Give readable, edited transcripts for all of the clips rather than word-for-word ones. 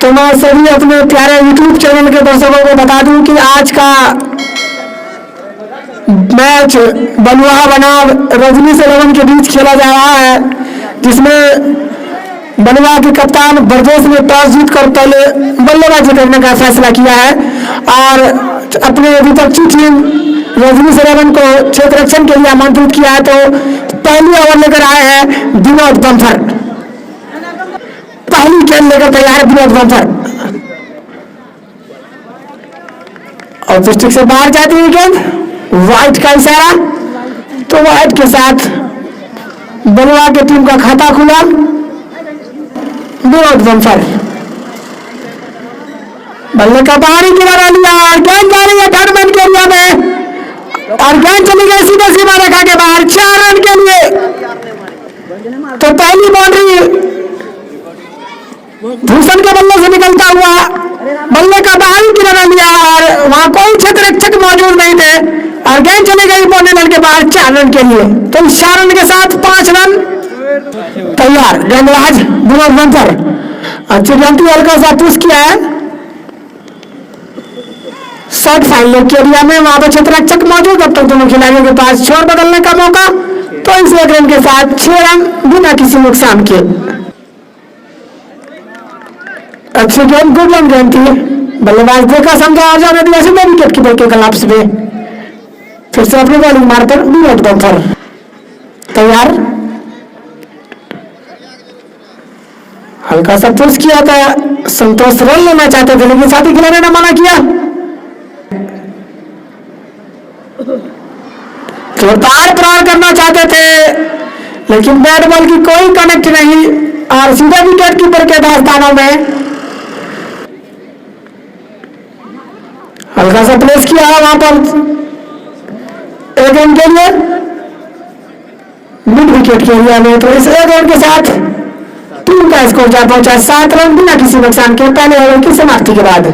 तो मैं सभी अपने प्यारे यूट्यूब चैनल के दर्शकों को बता दूं कि आज का मैच बलुआ बनाम रजनीश 11 के बीच खेला जा रहा है, जिसमें बलुआ के कप्तान ब्रजेश ने टॉस जीतकर पहले बल्लेबाजी करने का फैसला किया है और अपने विपक्षी टीम रजनीश 11 को क्षेत्र रक्षण के लिए आमंत्रित किया है। तो पहली ओवर लेकर आए हैं विनोद बम्फर। पहली गेंद लेकर तैयार है विनोद बम्फर और डिस्ट्रिक्ट से बाहर जाती है गेंद। व्हाइट का इशारा, तो व्हाइट के साथ बलुआ की टीम का खाता खुला। विनोद बम्फर बल्ले का बाहरी किनारा लिया और गेंद जा रही है थर्ड मैन के एरिया में और गेंद चली गई सीधे सीमा रेखा के बाहर 4 रन के लिए। तो पहली बाउंड्री भूषण के बल्ले से निकलता हुआ बल्ले का बाहरी किनारा लिया और वहां कोई क्षेत्र रक्षक मौजूद नहीं थे और गेंद चली गई पौने रन के बाहर 4 रन के लिए। तो 4 रन के साथ 5 रन तैयार। गेंदबाज विनोद बम्फर अच्छी गेंद हल्का सा पुश किया है शॉर्ट फाइनल के एरिया में, वहां पर क्षेत्र रक्षक मौजूद। अब तक दोनों खिलाड़ियों के पास छोर बदलने का मौका, तो इस 1 रन के साथ 6 रन बिना किसी नुकसान के। अच्छी गेंद, गुड रन गेंद थी। बल्लेबाज देखा समझा और जाने दिया सीधे विकेट कीपर के ग्लव्स में। फिर से अपनी बॉलिंग मारकर विनोद बम्फर तैयार। हल्का सा पुश किया था, संतोष रन लेना चाहते थे लेकिन साथी खिलाड़ी ने मना किया। जोरदार प्रहार करना चाहते थे लेकिन बैट बॉल की कोई कनेक्ट नहीं और सीधे विकेट कीपर के दास्तानों में। हल्का सा प्लेस किया है वहां पर 1 रन के लिए मिड विकेट के एरिया में। तो इस 1 रन के साथ टीम का स्कोर जा पहुंचा 7 रन बिना किसी नुकसान के पहले ओवर की समाप्ति के बाद।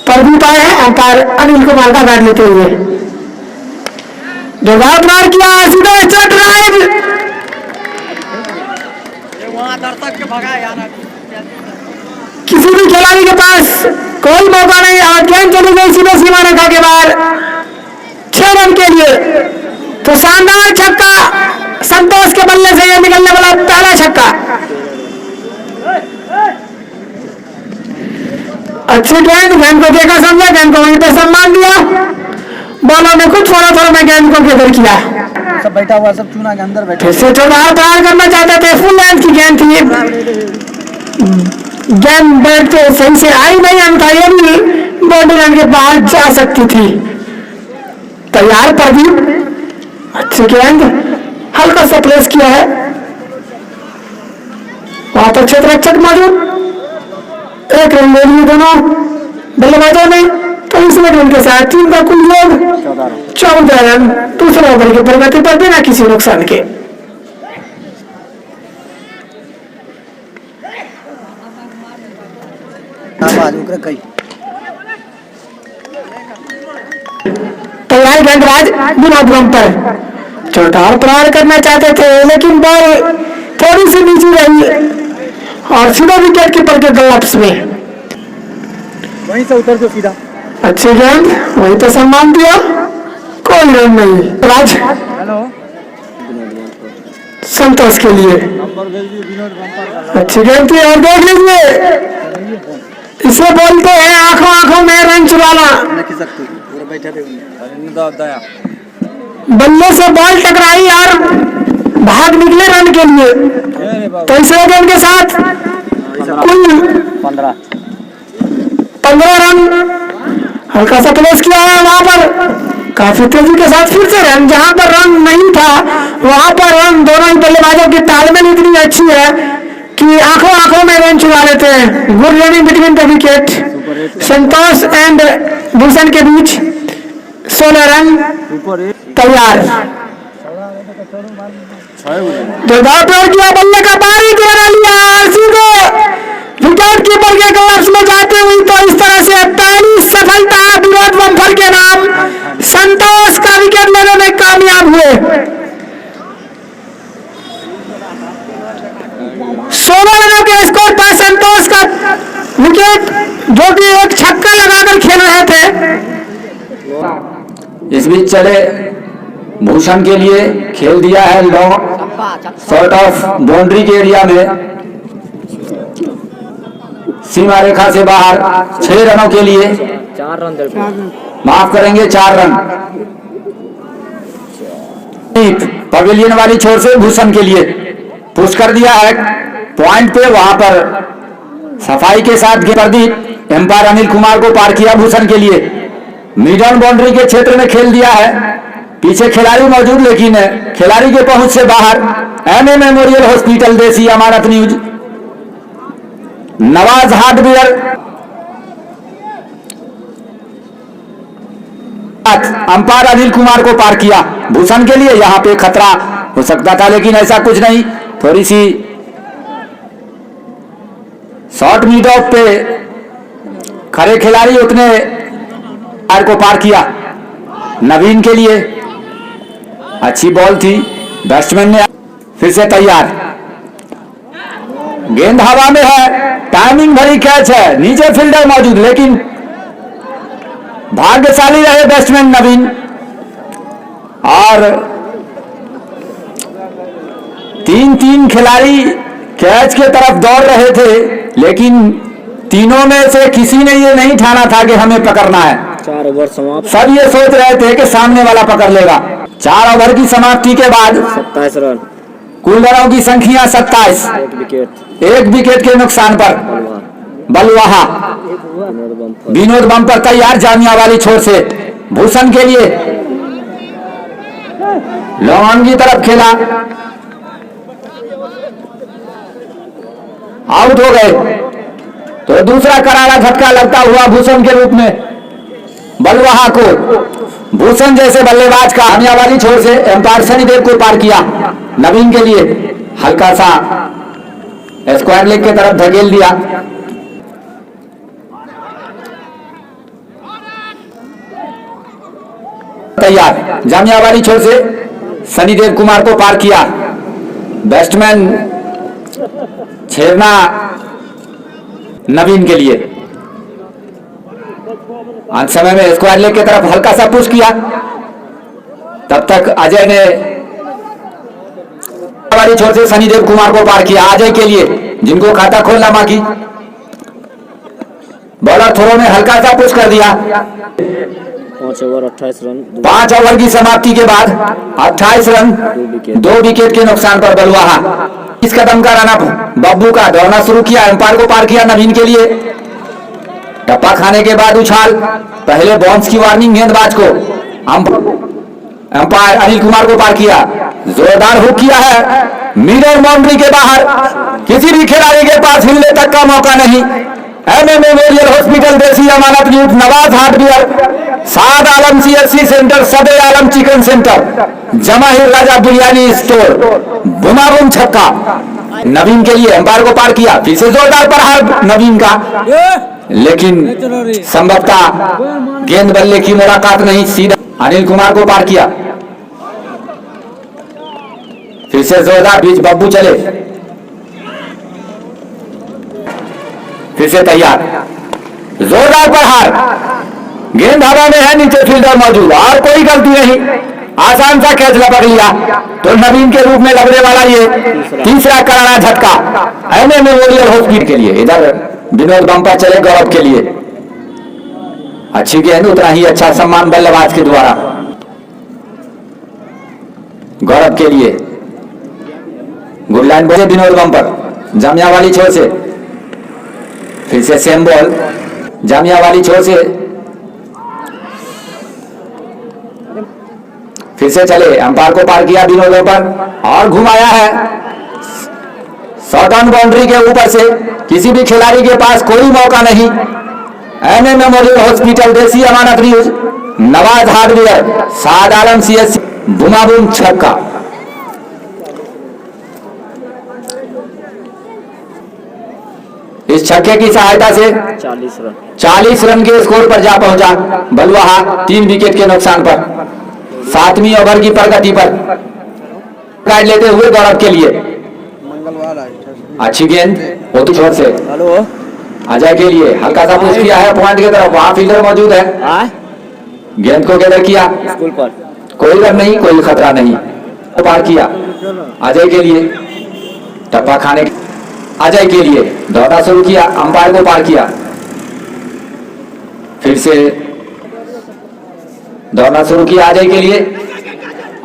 प्रदीप आए हैं अंपायर अनिल कुमार का बैट लेते हुए। जोरदार प्रहार किया सीधा स्ट्रेट ड्राइव, किसी भी खिलाड़ी के पास कोई मौका नहीं और गेंद चली गई सीधे सीमा रेखा के बाहर 6 रन के लिए। तो शानदार छक्का संतोष के बल्ले से यह निकलने वाला पहला छक्का। अच्छी गेंद को देखा समझा, गेंद को वहीं पर सम्मान दिया। बॉलर ने कुछ थोड़ा में गेंद को गेदर किया। सब बैठा हुआ, सब चूना के अंदर बैठा। फिर से जोरदार प्रहार करना चाहते थे, फुल लेंथ की गेंद थी। गेंद बैट पे सही से आई नहीं, अंतर ये भी बाउंड्री लाइन के बाहर जा सकती थी। तैयार प्रदीप, अच्छी गेंद हल्का सा प्लेस किया है, वहां पर क्षेत्र रक्षक मौजूद। 1 रन ले लिए दोनों बल्लेबाजों ने। तो इस रन के साथ टीम का कुल योग 14 रन दूसरे ओवर की प्रगति पर बिना किसी नुकसान के। तैयार गेंदबाज विनोद बम्फर जोरदार प्रहार करना चाहते थे लेकिन बॉल थोड़ी सी नीचे रही और सीधा विकेट कीपर के ग्लव्स में। वहीं से उतर जो सीधा। अच्छी गेंद, वहीं पे सम्मान दिया, कोई रन नहीं। राज हेलो संतोष के लिए अच्छी गेंद थी और देख लीजिए इसे बोलते हैं आंखों आंखों में रन चुराना। बल्ले से बॉल टकराई और भाग निकले रन के लिए। तो इस गेंद के साथ कुल 15 रन हल्का सा प्लेस किया है वहां पर काफी तेजी के साथ। फिर से रन, जहां पर रन नहीं था वहां पर रन। दोनों ही बल्लेबाजों की तालमेल इतनी अच्छी है कि आंखों आंखों में रन चुरा लेते हैं। Good running between the wicket. Santosh and Bhushan के बीच 16 रन तैयार। जोरदार प्रहार किया, बल्ले का बाहरी किनारा लिया और सीधे विकेट कीपर के ग्लव्स में जाती हुई। तो इस तरह से पहली सफलता विनोद बम्फर के नाम संतोष का विकेट लेने में कामयाब हुए। 16 रनों के स्कोर पर संतोष का विकेट जो कि एक छक्का लगाकर खेल रहे थे। इस बीच चले भूषण के लिए खेल दिया है लॉन्ग शॉट ऑफ बाउंड्री के एरिया में, सीमा रेखा से बाहर 6 रनों के लिए, 4 रन माफ करेंगे 4 रन। पवेलियन वाली छोर से भूषण के लिए पुश कर दिया है पॉइंट पे, वहां पर सफाई के साथ प्रदीप एम्पायर अनिल कुमार को पार किया भूषण के लिए, मिडल बाउंड्री के क्षेत्र में खेल दिया है, पीछे खिलाड़ी मौजूद लेकिन खिलाड़ी के पहुंच से बाहर। एमए मेमोरियल हॉस्पिटल देसी अमानत news Nawaz hardware umpire Anil Kumar को पार किया भूषण के लिए, यहां पे खतरा हो सकता था लेकिन ऐसा कुछ नहीं, थोड़ी सी शॉर्ट मिड ऑफ पे खड़े खिलाड़ी उतने को पार किया नवीन के लिए, अच्छी बॉल थी, बैट्समैन ने फिर से तैयार, गेंद हवा में है, टाइमिंग भरी कैच है, नीचे फील्डर मौजूद लेकिन भाग्यशाली रहे बैट्समैन नवीन, और 3 खिलाड़ी कैच के तरफ दौड़ रहे थे लेकिन तीनों में से किसी ने ये नहीं ठाना था कि हमें पकड़ना है, 4 ओवर समाप्त, सब ये सोच रहे थे कि सामने वाला पकड़ लेगा। 4 ओवर की समाप्ति के बाद 27 रन, कुल रनों की संख्या 27, 1 विकेट के नुकसान पर बलवाहा विनोद बम्पर तैयार, जामिया वाली छोर से भूषण के लिए लॉन्ग की तरफ खेला, आउट हो गए, तो दूसरा करारा झटका लगता हुआ भूषण के रूप में बलवाहा को, भूषण जैसे बल्लेबाज का जामिया वाली छोर से एम्पायर शनिदेव को पार किया नवीन के लिए, हल्का सा स्क्वायर लेग की तरफ धकेल दिया, तैयार, जामिया वाली छोर से शनिदेव कुमार को पार किया, बैट्समैन छेड़ना नवीन के लिए, अंत समय में स्क्वायर लेग की तरफ हल्का सा पुश किया, तब तक अजय ने वाली छोर से शनिदेव कुमार को पार किया अजय के लिए, जिनको खाता खोलना बाकी, बॉलर थ्रो में हल्का सा पुश कर दिया। 5 ओवर 28 रन, 5 ओवर की समाप्ति के बाद 28 रन, 2 विकेट के नुकसान पर बलवाहा। इस कदम का रन अप बब्बू का दौड़ना शुरू किया, एम्पायर को पार किया नवीन के लिए, टप्पा खाने के बाद उछाल, पहले बाउंस की वार्निंग गेंदबाज को, एम्पायर अनिल कुमार को पार किया, जोरदार हुक किया है मिडल बाउंड्री के बाहर, किसी भी खिलाड़ी के पास हिलने तक का मौका नहीं। एमए मेमोरियल हॉस्पिटल देसी अमानत यूथ नवाज हार्डवेयर, साद आलम CSC सेंटर, सदे आलम चिकन सेंटर, जमाहिर राजा बिरयानी स्टोर, बुमाबुम छक्का नवीन के लिए, एम्पायर को पार किया, फिर से जोरदार प्रहार नवीन का, लेकिन संभवतः गेंद बल्ले की मुलाकात नहीं, सीधा अनिल कुमार को पार किया, फिर से जोरदार बीच बब्बू चले, फिर से तैयार, जोरदार प्रहार, गेंद हवा में है, नीचे फील्डर मौजूद और कोई गलती नहीं, आसान सा कैच लपक लिया, तो नवीन के रूप में लगने वाला ये तीसरा करारा झटका एमए मेमोरियल हॉस्पिटल के लिए। इधर विनोद बम्पर चले गौरव के लिए, अच्छी गेंद, उतना ही अच्छा सम्मान बल्लेबाज के द्वारा गौरव के लिए, गुड लाइन बोले विनोद बम्पर, जामिया वाली छोर से फिर से सेम बॉल, जामिया वाली छोर से फिर से चले, अंपायर को पार किया विनोद बम्पर और घुमाया है शॉर्ट ऑन बाउंड्री के ऊपर से, किसी भी खिलाड़ी के पास कोई मौका नहीं। एमए मेमोरियल हॉस्पिटल देसी अमानत न्यूज नवाज हार्डवेयर, साद आलम CSC, बुमाबुम छक्का। इस छक्के की सहायता से 40 रन के स्कोर पर जा पहुंचा बलवाहा, 3 विकेट के नुकसान पर। 7वीं ओवर की प्रगति पर गाइड लेते हुए गौरव के लिए अच्छी गेंद होती छोर से, अजय के लिए हल्का सा पुश किया है पॉइंट की तरफ, वहां फील्डर मौजूद है, गेंद को गैदर किया, स्कूल पर कोई रन नहीं, कोई खतरा नहीं, पार किया अजय के लिए, टप्पा खाने अजय के लिए दौड़ना शुरू किया, अंपायर को पार किया, फिर से दौड़ना शुरू किया अजय के लिए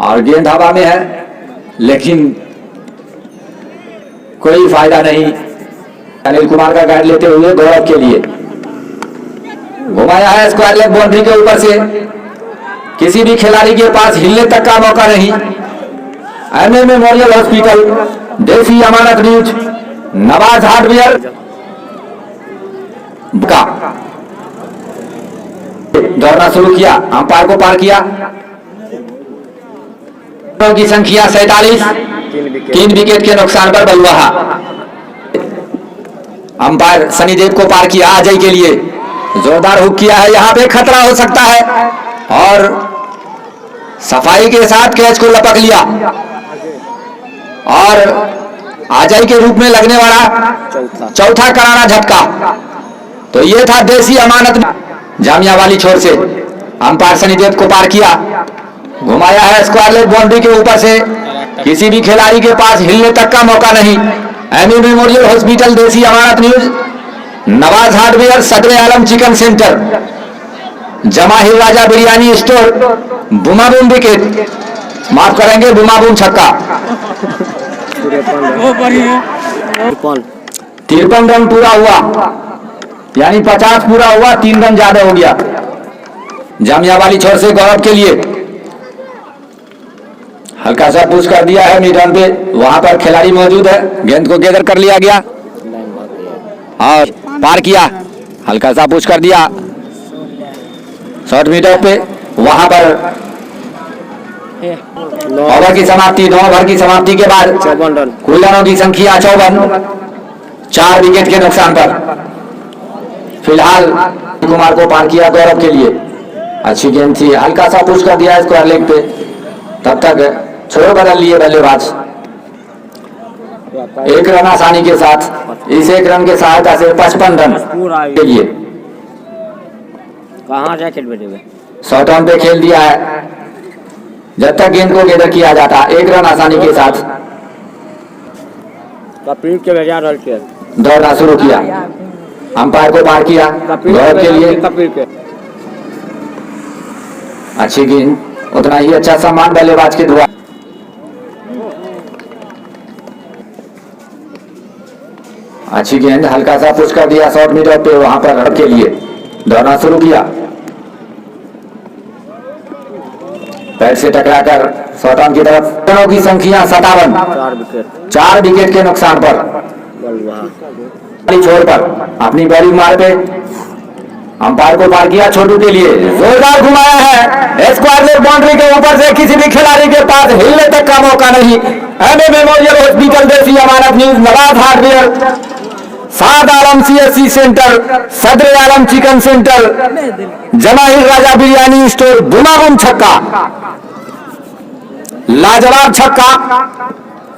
और गेंद हवा में है लेकिन कोई फायदा नहीं। अनिल कुमार का गाइड लेते हुए गौरव के लिए घुमाया है स्क्वायर लेग बाउंड्री के ऊपर से, किसी भी खिलाड़ी के पास हिलने तक का मौका नहीं। एमए मेमोरियल हॉस्पिटल, देसी अमानत न्यूज, नवाज हार्डवेयर का दौड़ना शुरू किया, अंपायर को पार किया, की संख्या 47, 3 विकेट के नुकसान पर बलुआहा। अंपायर सनीदेव को पार किया अजय के लिए, जोरदार हुक किया है, यहां पे खतरा हो सकता है और सफाई के साथ कैच को लपक लिया और अजय के रूप में लगने वाला चौथा करारा झटका। तो ये था देसी अमानत जामिया वाली छोर से, अंपायर सनीदेव को पार किया, घुमाया है स्क्वायर लेग बाउंड्री के ऊपर से, किसी भी खिलाड़ी के पास हिलने तक का मौका नहीं। एमए मेमोरियल हॉस्पिटल, देसी अमानत न्यूज, नवाज हार्डवेयर, सदर आलम चिकन सेंटर, जमाहिर राजा बिरयानी स्टोर, बुमाबूम विकेट, माफ करेंगे बुमाबूम छक्का। 53 रन पूरा हुआ, यानी 50 पूरा हुआ, 3 रन ज्यादा हो गया। जामिया वाली छोर से गौरव के लिए हल्का सा पुश कर दिया है मिड रन पे, वहां पर खिलाड़ी मौजूद है, गेंद को गैदर कर लिया गया और पार किया, हल्का सा पुश कर दिया 100 मीटर पे, वहां पर ओवर की समाप्ति, 9 ओवर की समाप्ति के बाद 54 रन, कुल रनों की संख्या 54, 4 विकेट के नुकसान पर। फिलहाल कुमार को पार किया गौरव के लिए, अच्छी गेंद थी, हल्का सा पुश कर दिया स्क्वायर लेग पे, तब तक छोड़ो बदल लिए बल्लेबाज। 1 रन आसानी के साथ, इस 1 रन के सहायता से 55 रन के लिए कहाँ जाके बैठे हुए 100 रन पे खेल दिया है, जब तक गेंद को गैदर किया जाता। 1 रन आसानी के साथ कपिल के भेजा रन के दौड़ना शुरू किया, अंपायर को पार किया गौरव के लिए, कपिल के अच्छी गेंद, उतना ही अच्छा सम्मान बल्लेबाज के द्वारा। अच्छी गेंद, हल्का सा पुश कर दिया 100 मीटर पे, वहां पर रन के लिए दौड़ना शुरू किया, पैर से टकराकर 100 रन की तरफ। रनों की संख्या 57, 4 विकेट के नुकसान पर। छोर पर अपनी बैटिंग मार पे अंपायर को पार किया, छोटू के लिए जोरदार घुमाया है स्क्वायर लेग बाउंड्री के ऊपर से, किसी भी खिलाड़ी के पास हिलने तक का मौका नहीं। एमए मेमोरियल हॉस्पिटल, देसी अमानत न्यूज, नवाज हार्डवेयर, साद आलम सीएससी सेंटर, सदर आलम चिकन सेंटर, जमाहिर राजा बिरयानी स्टोर, बुमाबुम छक्का, लाजवाब छक्का,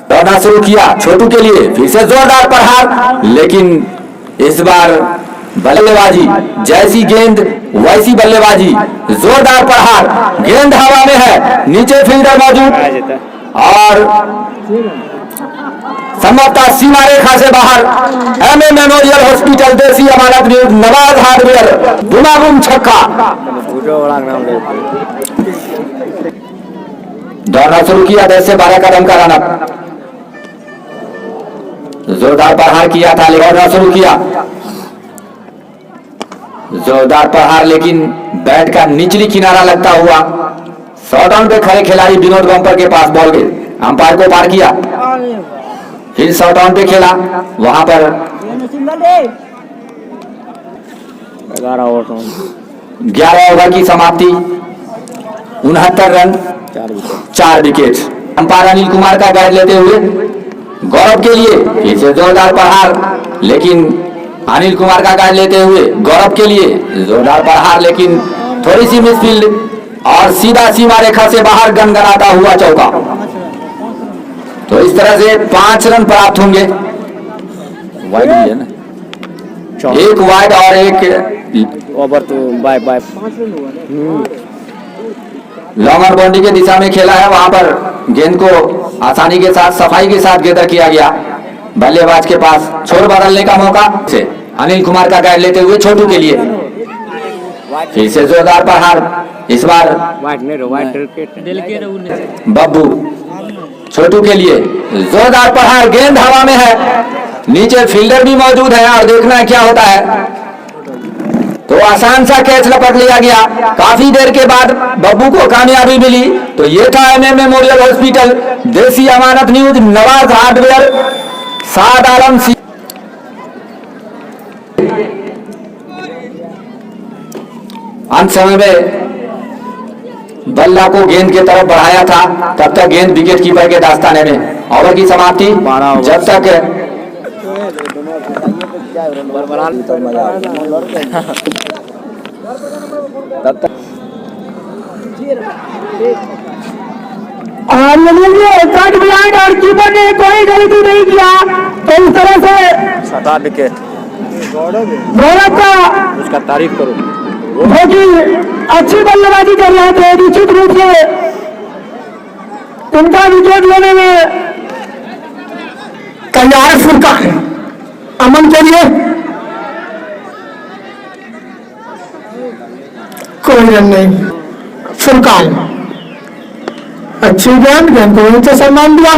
दौड़ना शुरू किया छोटू के लिए, फिर से जोरदार प्रहार, लेकिन इस बार बल्लेबाजी, जैसी गेंद वैसी बल्लेबाजी, जोरदार प्रहार, गेंद हवा में है, नीचे फील्डर मौजूद और संभवतः सीमा रेखा से बाहर। एमए मेमोरियल हॉस्पिटल, देसी अमानत न्यूज, नवाज हार्डवेयर, बुमाबुम छक्का, दौड़ना शुरू किया, 10 से 12 कदम का रनअप, जोरदार प्रहार किया था, दौड़ना शुरू किया, जोरदार प्रहार, लेकिन बैट का निचली किनारा लगता हुआ 100 रन पे खड़े खिलाड़ी विनोद बम्पर के पास बॉल गए, अंपायर को पार किया, फिर 100 रन पे खेला, वहां पर 11 ओवर की समाप्ति, 69 run, 4 wicket. Umpire Anil Kumar का गाइड लेते हुए गौरव के लिए फिर से जोरदार प्रहार, लेकिन अनिल कुमार का गाइड लेते हुए गौरव के लिए जोरदार प्रहार, लेकिन थोड़ी सी मिसफील्ड और सीधा सीमा रेखा से बाहर गनगनाता हुआ चौका। तो इस तरह से 5 रन प्राप्त होंगे। एक वाइड और एक ओवर तो बाय बाय लॉन्ग और बाउंड्री की दिशा में खेला है। वहां पर गेंद को आसानी के साथ सफाई के साथ गेंदर किया गया। बल्लेबाज के पास छोर बदलने का मौका से अनिल कुमार का गाइड लेते हुए छोटू के लिए फिर से जोरदार प्रहार। इस बार बब्बू छोटू के लिए जोरदार प्रहार। गेंद हवा में है, नीचे फील्डर भी मौजूद है और देखना है क्या होता है। तो आसान सा कैच लपट लिया गया। काफी देर के बाद बब्बू को कामयाबी मिली। तो ये था एमएम मेमोरियल हॉस्पिटल, देसी अमानत न्यूज, नवाज हार्डवेयर, साद आलम सी। अंत समय में बल्ला को गेंद की तरफ बढ़ाया था, तब तक गेंद विकेट कीपर के दास्ताने में। ओवर की समाप्ति जब तक और कट बिहाइंड और कीपर ने कोई गलती नहीं किया। तो इस तरह से 7 विकेट गौरव का उसका तारीफ करो। जो कि अच्छी बल्लेबाजी कर रहे थे, निश्चित रूप से उनका विकेट लेने में तैयार फुरकान अमन के लिए कोई रन नहीं। फुरकान अच्छी गेंद को नीचे सम्मान दिया।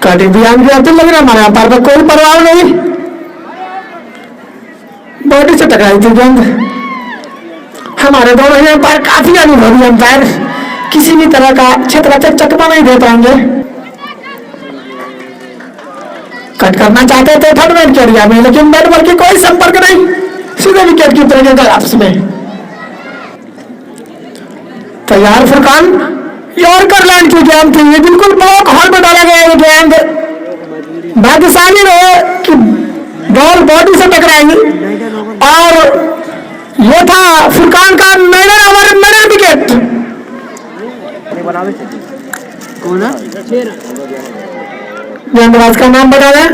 कटी बयान के लग रहा हमारे अंपायर पर कोई परवाह नहीं। बॉडी से टकराई थी गेंद। हमारे दोनों ही अंपायर काफी अनुभवी अंपायर, किसी भी तरह का क्षेत्र चकमा नहीं दे पाएंगे। कट करना चाहते थे थर्ड मैन के एरिया में, लेकिन बैट बॉल की कोई संपर्क नहीं, सीधे विकेट की तरह गेंद आपस में। तैयार फुरकान, यॉर्कर लाइन की गेंद थी, ये बिल्कुल ब्लॉक हॉल में डाला गया ये गेंद। भाग्यशाली रहे कि बॉल बॉडी से टकराई और ये था फुरकान का मेडन ओवर, मेडन विकेट। गेंदबाज का नाम बता दें।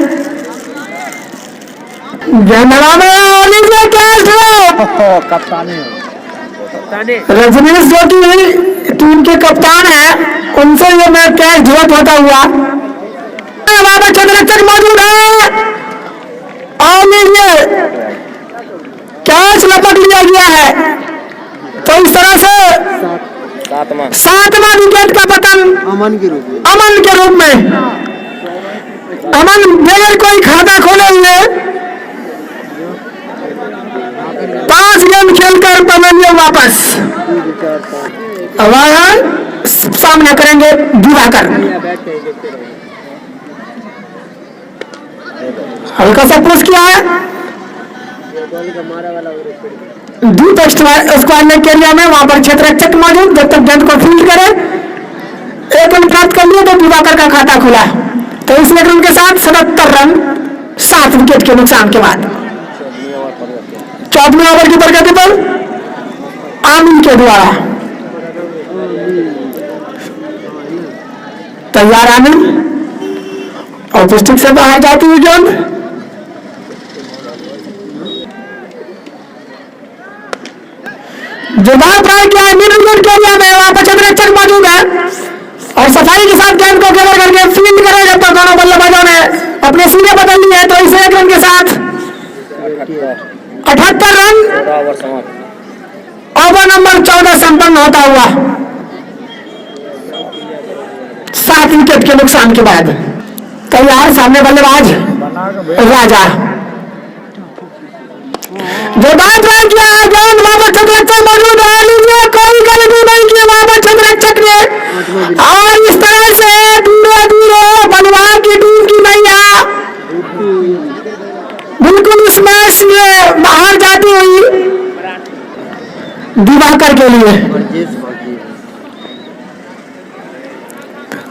गेंदबाज रजनीश जो कि टीम के कप्तान है, उनसे ये मैच कैच ड्रॉप होता हुआ। वहां पर चंद्रचक मौजूद है और ये कैच लपट लिया गया है। तो इस तरह से सातवां विकेट का पतन अमन के रूप में। अमन बगैर कोई खाता खोले हुए 5 गेंद खेलकर पवेलियन वापस। अब सामना करेंगे दिवाकर। हल्का सा पुश किया है डीप स्क्वायर में एरिया में, वहां पर क्षेत्ररक्षक मौजूद। जब तक गेंद को फील्ड करे, एक रन प्राप्त कर लिया तो दिवाकर का खाता खुला। तो इस रन के साथ 77 रन 7 विकेट के नुकसान के बाद 14वें ओवर की प्रगति पर आमिर के द्वारा तैयार आमिर और स्टिक से बाहर जाती हुई गेंद। जो बात ट्राई किया है मिड विकेट के एरिया में, वहां पर चंद्रचक मौजूद है और सफाई के साथ गेंद को कवर करके फील्ड करे। जब तक दोनों बल्लेबाजों ने अपने सीधे बदल लिए तो इस 1 रन के साथ 78 रन ओवर नंबर 14 संपन्न होता हुआ 7 विकेट के नुकसान के बाद। तैयार सामने बल्लेबाज राजा, जो बात ट्राई किया है गेंद वहां पर चंद्रचक मौजूद है। लीजिए, कोई गलती नहीं की वहां पर चंद्रचक ने और इस तरह से धीरे धीरे बलवान की टीम की नैया बिल्कुल इस मैच में बाहर जाती हुई दिवाकर के लिए।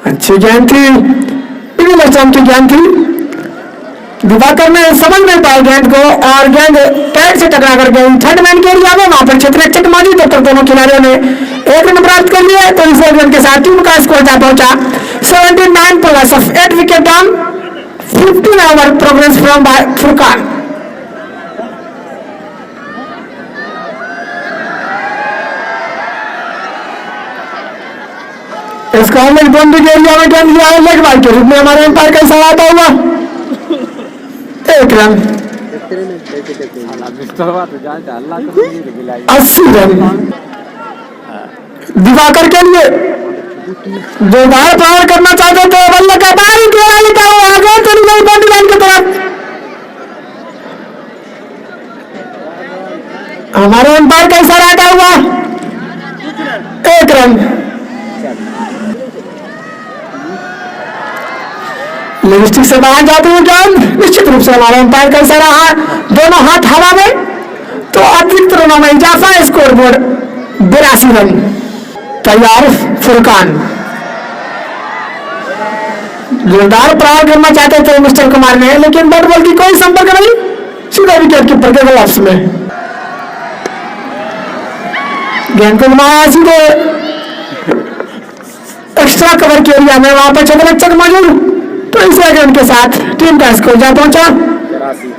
अच्छी गेंद थी, की गेंद थी। दिवाकर ने समझ नहीं पाया गेंद को और गेंद पैर से टकरा कर गई थर्ड मैन के एरिया में। वहां पर क्षेत्ररक्षक मौजूद, तब तक दोनों खिलाड़ियों ने 1 रन प्राप्त कर लिया। तो इस 1 रन के साथ टीम का स्कोर जा पहुंचा 79 plus of 8 wicket down, 15 over progress from by Furkan. इस कॉर्नर बाउंड्री के एरिया में गेंद लिया है लेग बाई के रूप में हमारे एम्पायर का इशारा आता हुआ 1 रन 80 रन दिवाकर के लिए जोरदार प्रहार करना चाहते थे बल्ले का बारी घेरा लेता हुआ आगे चली गई बाउंड्री लाइन की तरफ हमारे एम्पायर का इशारा आता हुआ 1 रन लिपस्टिक से बाहर जाते हुए गेंद निश्चित रूप से हमारे एम्पायर का इशारा है दोनों हाथ हवा में तो अतिरिक्त रनों में इजाफा स्कोर बोर्ड 82 रन तैयार फुरकान जोरदार प्रहार करना चाहते थे मिस्टर कुमार ने लेकिन बॉल की कोई संपर्क नहीं सीधा विकेट कीपर के ग्लव्स में गेंद को घुमाया सीधे एक्स्ट्रा कवर के एरिया में वहां पर चंद्रचक मौजूद तो इस रन के साथ टीम का स्कोर जा पहुंचा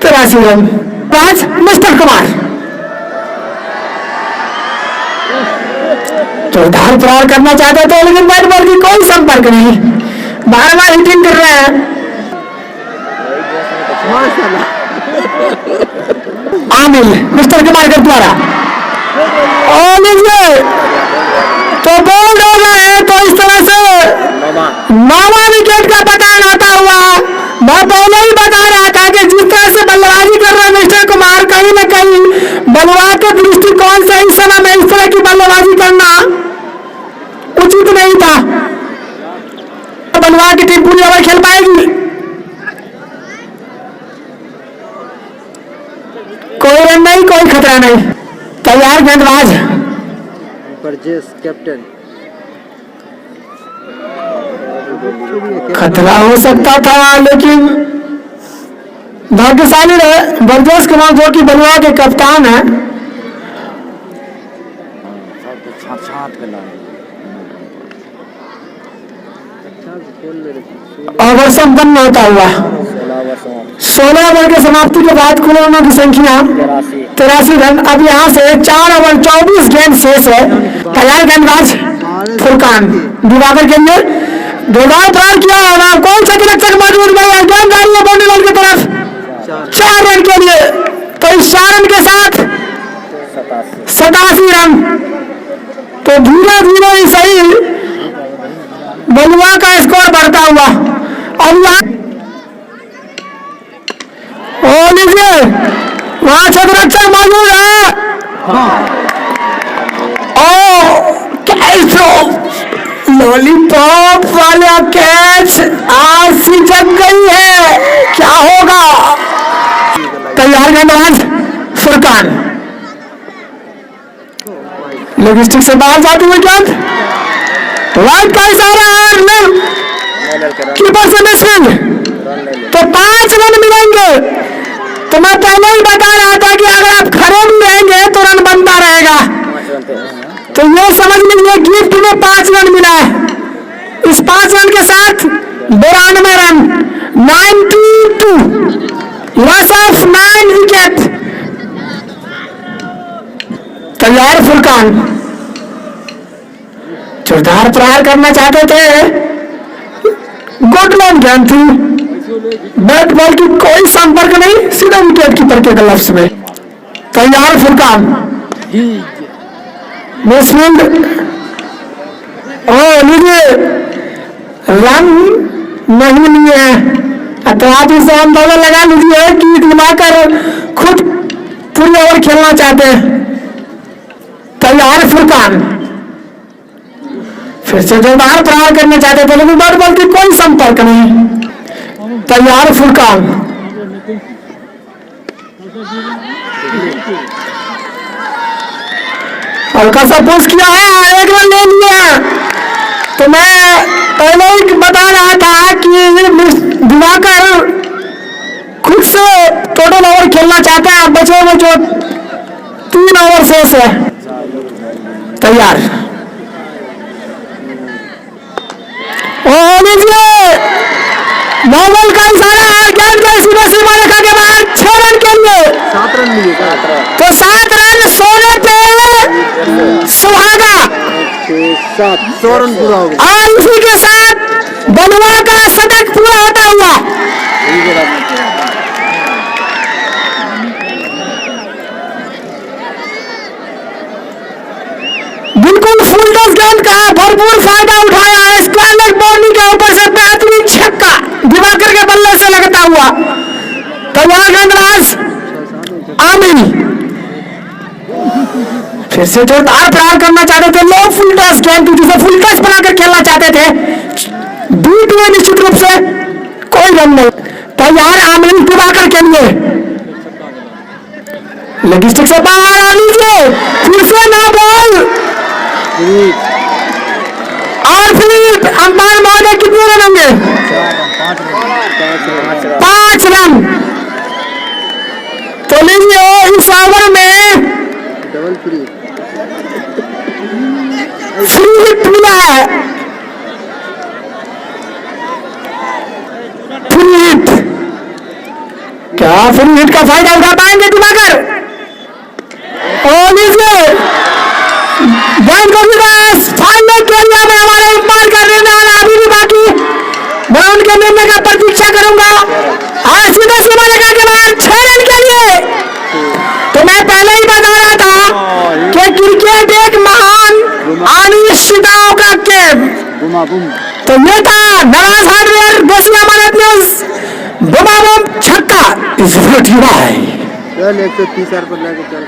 83 रन 5 मिस्टर कुमार जोरदार प्रहार करना चाहते थे लेकिन बैट बॉल की कोई संपर्क नहीं बार बार हिटिंग कर रहे हैं आमिल मिस्टर कुमार के द्वारा और तो बोल्ड हो गए हैं तो इस तरह से 9वां विकेट का पतन होता हुआ मैं पहले ही बता रहा था कि जिस तरह से बल्लेबाजी कर रहे मिस्टर कुमार कहीं न कहीं बलवा के दृष्टिकोण से इस समय में इस तरह की बल्लेबाजी करना उचित नहीं था बलवा की टीम पूरी ओवर खेल पाएगी कोई रन नहीं कोई खतरा नहीं तैयार गेंदबाज कैप्टन खतरा हो सकता था लेकिन भाग्यशाली रहे बरजेश कुमार जो कि बलुआ के कप्तान है ओवर संपन्न होता हुआ 16 ओवर की समाप्ति के बाद कुल रनों की संख्या 83 रन अब यहाँ से 4 ओवर 24 गेंद शेष है तैयार गेंदबाज फुरकान दिवाकर के लिए जोरदार प्रहार किया होगा कौन सा रक्षक मौजूद भाई गेंद आ रही है बाउंड्री लाइन की तरफ 4 रन के लिए तो इस 4 रन के साथ 87 रन तो धीरे धीरे ही सही बलुआ का स्कोर बढ़ता हुआ और लीजिए वहां छत्रक्षक मौजूद है लॉलीपॉप वाला कैच आज सी जग गई है क्या होगा तैयार गेंदबाज फुरकान लॉजिस्टिक से बाहर जाते हुए गेंद वाइड का इशारा है कीपर से मिसिंग तो 5 रन मिलेंगे तो मैं पहले ही बता रहा था कि अगर आप खड़े भी रहेंगे तो रन बनता रहेगा तो ये समझ लीजिए गिफ्ट में 5 रन मिला है इस 5 रन के साथ 92 रन 92 लॉस ऑफ 9 विकेट तैयार फुरकान जोरदार प्रहार करना चाहते थे गुड लॉन्ग गेंद थी बैट बॉल की कोई संपर्क नहीं सीधा विकेट कीपर के ग्लव्स में तैयार फुरकान मिसफील्ड लीजिए रन नहीं लिए तो आप इसे अंदाजा लगा लीजिए कि दिमाकर खुद पूरी ओवर खेलना चाहते हैं तैयार फुरकान फिर से जोरदार प्रहार करना चाहते थे लेकिन बैट बॉल की कोई संपर्क नहीं तैयार फुरकान हल्का सा पुश किया है 1 रन ले लिया तो मैं पहले ही बता रहा था कि दिवाकर खुद से टोटल ओवर खेलना चाहते हैं बचे हुए जो 3 ओवर शेष है तैयार नॉवल का इशारा है, गेंद को सीधे सीमा रेखा के बाहर 6 रन के लिए। 7 रन मिले। तो 7 रन सोने पे सुहागा 100 रन पूरा हो गया। और इसी के साथ बलुआ का शतक पूरा होता हुआ बिल्कुल फुल टॉस गेंद का भरपूर फायदा उठाया है। स्क्वायर बॉलिंग के ऊपर से बेहतरीन छक्का दिवाकर के बल्ले से लगता हुआ। तैयार गेंदबाज आमिर फिर से जोरदार प्रहार करना चाहते थे। लो फुल टॉस गेंद जिसे फुल टॉस बनाकर खेलना चाहते थे, बीट हुए निश्चित रूप से, कोई रन नहीं। तैयार आमिर दिवाकर के लिए लेग स्टिक से बाहर आ लीजिए, फिर से ना बॉल और फिर अंपायर महोदय कितने रन होंगे? 5 रन। तो लीजिए इस ओवर में फ्री हिट मिला है। फ्री हिट, क्या फ्री हिट का फायदा उठा पाएंगे दिवाकर? और लीजिए गेंद को फाइनल एरिया में हमारे अंपायर का निर्णय अभी भी बाकी। मैं उनके निर्णय का प्रतीक्षा करूंगा। और सीधे सीमा रेखा के बाहर 6 रन के लिए। तो मैं पहले ही बता रहा था कि क्रिकेट एक महान अनिश्चितताओं का खेल। तो ये था नवाज हार्डवेयर देसी अमानत न्यूज बुमाबुम छक्का इस भाई। चल 130 पर लेके चल।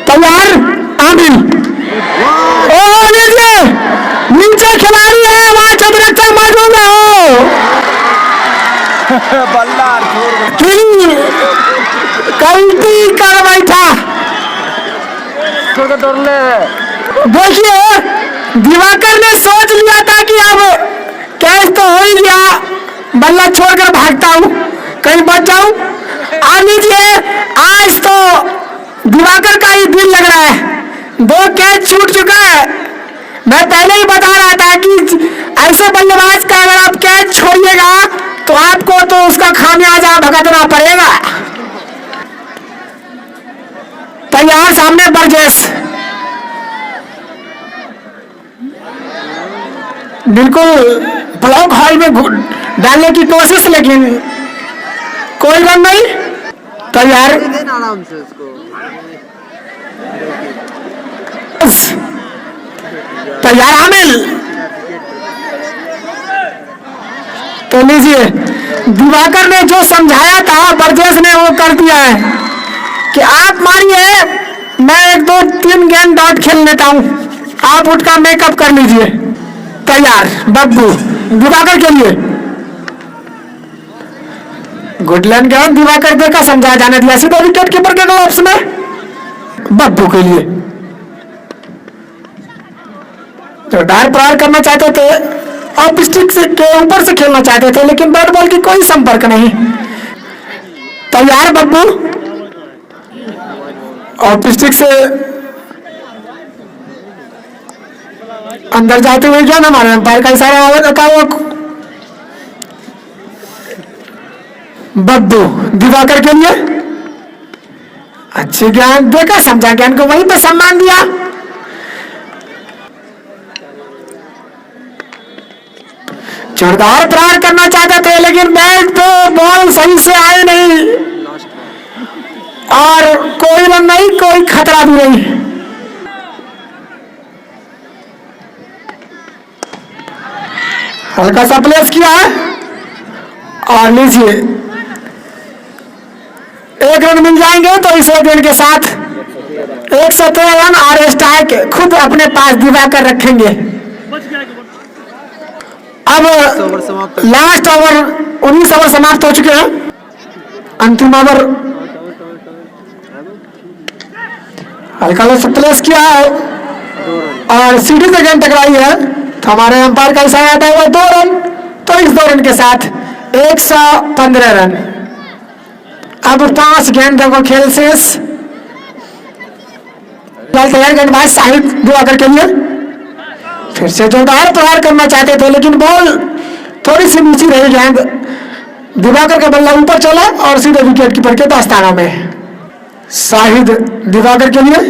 तैयार आमिर, ओ लीजिए नीचे खिलाड़ी है, वहां चतुरक्षक मौजूद है। गलती कर बैठा। देखिए दिवाकर ने सोच लिया था कि अब कैच तो हो ही गया, बल्ला छोड़कर भागता हूं, कहीं बच जाऊं। आ लीजिए आज तो दिवाकर का ही दिल लग रहा है। 2 कैच छूट चुका है। मैं पहले ही बता रहा था कि ऐसे बल्लेबाज का अगर आप कैच छोड़िएगा तो आपको तो उसका खामियाजा भुगतना पड़ेगा। तैयार सामने बरजेस, बिल्कुल ब्लॉक हॉल में डालने की कोशिश, लेकिन कोई रन नहीं। तैयार आराम से उसको। तैयार आमिर, तो लीजिए दिवाकर ने जो समझाया था बरजेस ने वो कर दिया है कि आप मारिए, मैं 1-2-3 गेंद डॉट खेल लेता हूं, आप उठका मेकअप कर लीजिए। तैयार बब्बू दिवाकर के लिए गुडलैंड गेंद दिवाकर देखा, समझा जाने दिया सीधा विकेट कीपर के ग्लव्स में। बब्बू के लिए जोरदार प्रहार करना चाहते थे, ऑफ स्टिक से के ऊपर से खेलना चाहते थे, लेकिन बैट बॉल की कोई संपर्क नहीं। तैयार बब्बू ऑफ स्टिक से अंदर जाते हुए क्या हमारे अंपायर का इशारा था वो बब्बू दिवाकर के लिए अच्छी ज्ञान देखा, समझा ज्ञान को वहीं पे सम्मान दिया। जोरदार प्रहार करना चाहते थे, लेकिन बैट पे बॉल सही से आए नहीं और कोई रन नहीं, कोई खतरा भी नहीं। हल्का सा प्लेस किया है और लीजिए 1 रन मिल जाएंगे तो इस गेंद के साथ 113 रन और स्ट्राइक खुद अपने पास दिवाकर रखेंगे। अब लास्ट ओवर 19 ओवर समाप्त हो चुके हैं। अंतिम ओवर हल्का सा प्लेस किया है और सीढ़ी से गेंद टकराई है, तो हमारे अंपायर का इशारा आता है 2 रन। तो इस 2 रन के साथ 115 रन। अब 5 गेंदों को खेल शेष। तैयार गेंदबाज साहिद दिवाकर के लिए फिर से जोरदार प्रहार करना चाहते थे, लेकिन बॉल थोड़ी सी नीचे रही गेंद, दिवाकर का बल्ला ऊपर चला और सीधे विकेट कीपर के दस्ताना में। शाहिद दिवाकर के लिए,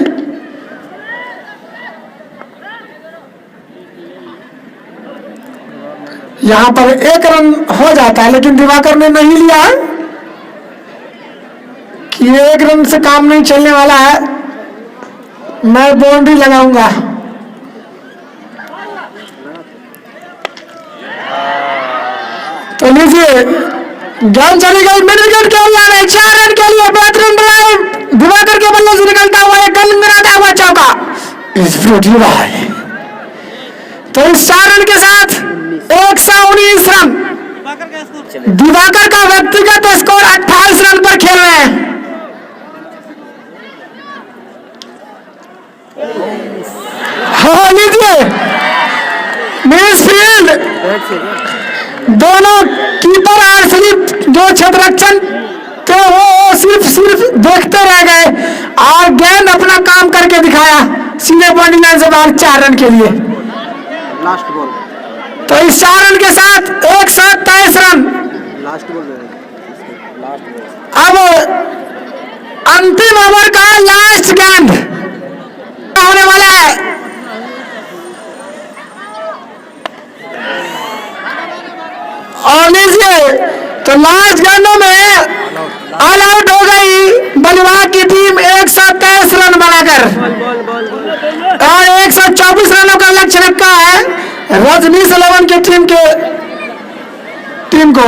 यहां पर 1 रन हो जाता है, लेकिन दिवाकर ने नहीं लिया कि 1 रन से काम नहीं चलने वाला है, मैं बाउंड्री लगाऊंगा। तो लीजिए, गेंद चली गई मिड विकेट के लिए, 4 रन के लिए बेहतरीन ड्राइव, दिवाकर के बल्ले से निकलता हुआ एक गनगनाता हुआ चौका, इस ब्यूटीफुल। तो इस 4 रन के साथ 119 रन, दिवाकर का व्यक्तिगत स्कोर 28 रन पर खेल रहे हैं। हाँ लीजिए, मिडफील्ड दोनों कीपर और सिर्फ जो क्षेत्ररक्षण थे वो सिर्फ देखते रह गए और गेंद अपना काम करके दिखाया, सीधे बाउंड्री लाइन से बाहर 4 रन के लिए। लास्ट बॉल, तो इस 4 रन के साथ 123 रन। लास्ट बॉल अब अंतिम ओवर का लास्ट गेंद होने वाला है। और लीजिए, तो लास्ट गेंदों में ऑल आउट हो गई बलिवाग की टीम 123 रन बनाकर, और 124 रनों का लक्ष्य रखा है रजनीश 11 की टीम को।